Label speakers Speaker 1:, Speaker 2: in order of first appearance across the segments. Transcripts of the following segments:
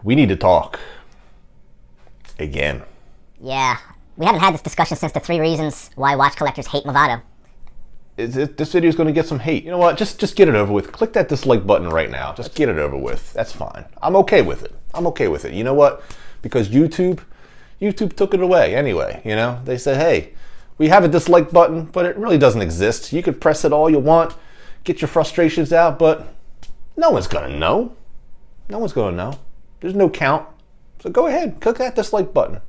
Speaker 1: we need to talk again.
Speaker 2: Yeah, we haven't had this discussion since the 3 reasons why watch collectors hate Movado.
Speaker 1: This video is going to get some hate. You know what? Just get it over with. Click that dislike button right now. Just get it over with. That's fine. I'm okay with it. I'm okay with it. You know what? Because YouTube took it away anyway. You know, they said, hey, we have a dislike button, but it really doesn't exist. You could press it all you want, get your frustrations out, but no one's going to know. No one's going to know. There's no count. So go ahead, click that dislike button.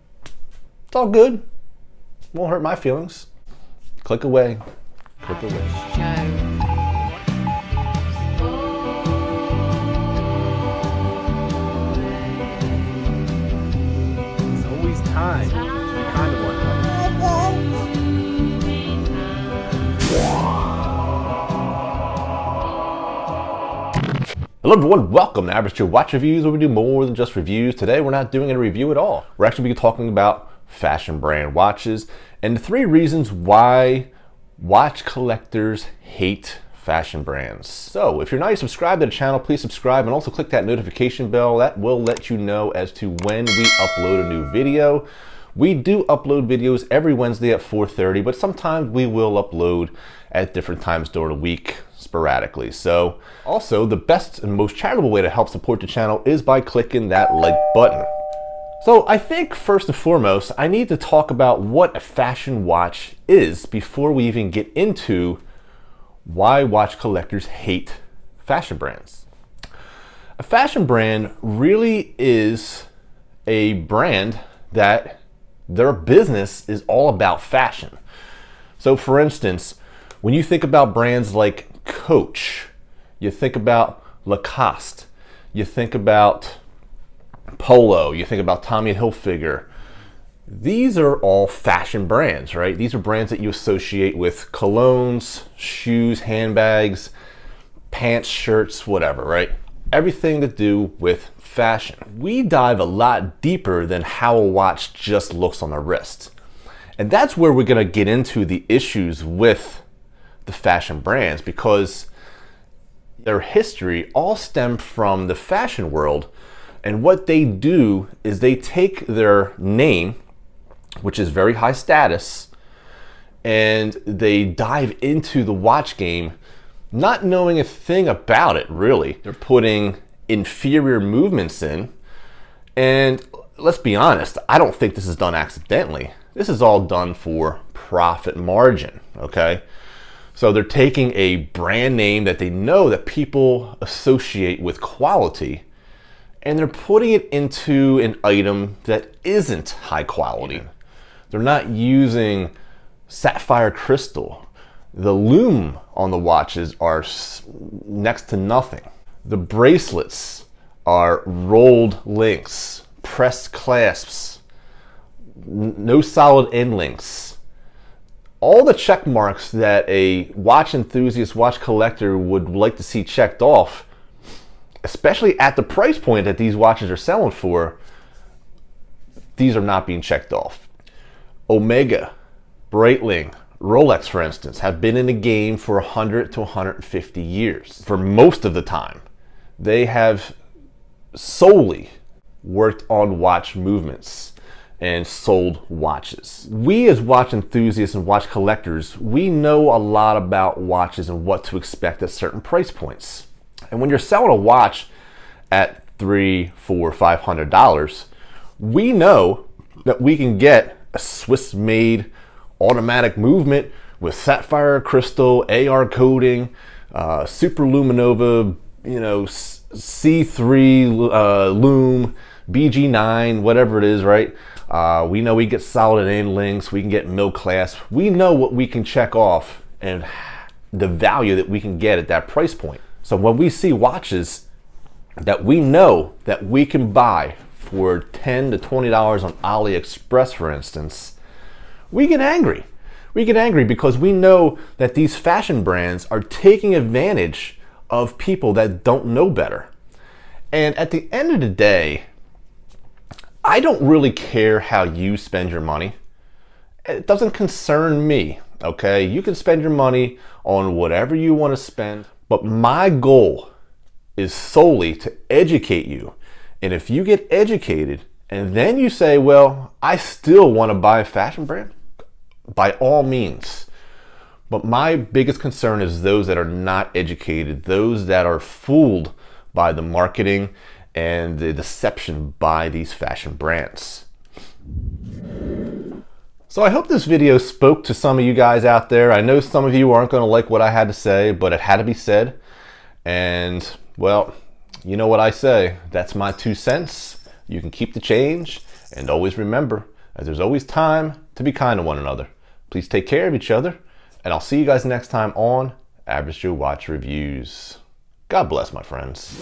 Speaker 1: It's all good. Won't hurt my feelings. Click away. Click away. It's always time. Kind of one. Hello everyone, welcome to Average Joe Watch Reviews, where we do more than just reviews. Today we're not doing a review at all. We're actually going to be talking about fashion brand watches and the 3 reasons why watch collectors hate fashion brands. So if you're not yet subscribed to the channel, please subscribe and also click that notification bell. That will let you know as to when we upload a new video. We do upload videos every Wednesday at 4:30, but sometimes we will upload at different times during the week sporadically. So also the best and most charitable way to help support the channel is by clicking that like button. So I think first and foremost, I need to talk about what a fashion watch is before we even get into why watch collectors hate fashion brands. A fashion brand really is a brand that their business is all about fashion. So for instance, when you think about brands like Coach, you think about Lacoste, you think about Polo, you think about Tommy Hilfiger. These are all fashion brands, right? These are brands that you associate with colognes, shoes, handbags, pants, shirts, whatever, right? Everything to do with fashion. We dive a lot deeper than how a watch just looks on the wrist. And that's where we're gonna get into the issues with the fashion brands, because their history all stem from the fashion world. And what they do is they take their name, which is very high status, and they dive into the watch game not knowing a thing about it, really. They're putting inferior movements in, and let's be honest, I don't think this is done accidentally. This is all done for profit margin, okay? So they're taking a brand name that they know that people associate with quality, and they're putting it into an item that isn't high quality. They're not using sapphire crystal. The lume on the watches are next to nothing. The bracelets are rolled links, pressed clasps, no solid end links. All the check marks that a watch enthusiast, watch collector would like to see checked off, especially at the price point that these watches are selling for, these are not being checked off. Omega, Breitling, Rolex, for instance, have been in the game for 100 to 150 years. For most of the time, they have solely worked on watch movements and sold watches. We as watch enthusiasts and watch collectors, we know a lot about watches and what to expect at certain price points. And when you're selling a watch at $300, $400, $500, we know that we can get a Swiss-made automatic movement with sapphire crystal, AR coating, super luminova, C3 lume, BG9, whatever it is, right? We know we get solid end links, we can get mil clasp. We know what we can check off and the value that we can get at that price point. So when we see watches that we know that we can buy for $10 to $20 on AliExpress, for instance, we get angry. We get angry because we know that these fashion brands are taking advantage of people that don't know better. And at the end of the day, I don't really care how you spend your money. It doesn't concern me, okay? You can spend your money on whatever you want to spend, but my goal is solely to educate you And if you get educated and then you say, well, I still want to buy a fashion brand, by all means. But my biggest concern is those that are not educated, those that are fooled by the marketing and the deception by these fashion brands. So I hope this video spoke to some of you guys out there. I know some of you aren't going to like what I had to say, but it had to be said. And, well, you know what I say. That's my 2 cents. You can keep the change. And always remember, that there's always time to be kind to one another. Please take care of each other. And I'll see you guys next time on Average Joe Watch Reviews. God bless, my friends.